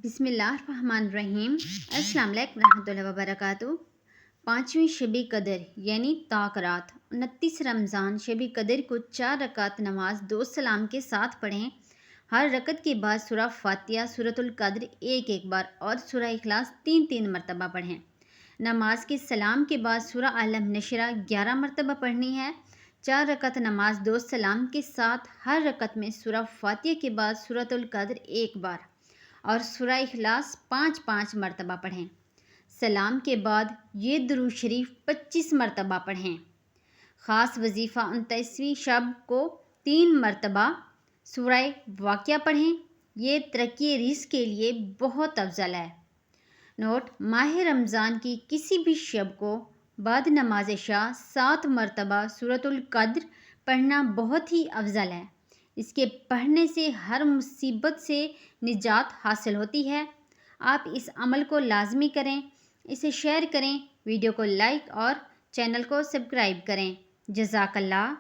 بسم اللہ الرحمن الرحیم۔ السلام علیکم ورحمۃ اللہ وبرکاتہ۔ 5ویں شب قدر یعنی طاق رات 29 رمضان شب قدر کو 4 رکعت نماز 2 سلام کے ساتھ پڑھیں۔ ہر رکعت کے بعد سورہ فاتحہ، سورۃ القدر ایک بار اور سورہ اخلاص 3 مرتبہ پڑھیں۔ نماز کے سلام کے بعد سورہ الم نشرہ 11 مرتبہ پڑھنی ہے۔ 4 رکعت نماز 2 سلام کے ساتھ ہر رکعت میں سورہ فاتحہ کے بعد سورۃ القدر ایک بار اور سورہ اخلاص 5 مرتبہ پڑھیں۔ سلام کے بعد یہ درود شریف 25 مرتبہ پڑھیں۔ خاص وظیفہ 29ویں شب کو 3 مرتبہ سورہ واقعہ پڑھیں۔ یہ ترقی رزق کے لیے بہت افضل ہے۔ نوٹ: ماہ رمضان کی کسی بھی شب کو بعد نماز عشاء 7 مرتبہ سورۃ القدر پڑھنا بہت ہی افضل ہے۔ اس کے پڑھنے سے ہر مصیبت سے نجات حاصل ہوتی ہے۔ آپ اس عمل کو لازمی کریں، اسے شیئر کریں، ویڈیو کو لائک اور چینل کو سبسکرائب کریں۔ جزاک اللہ۔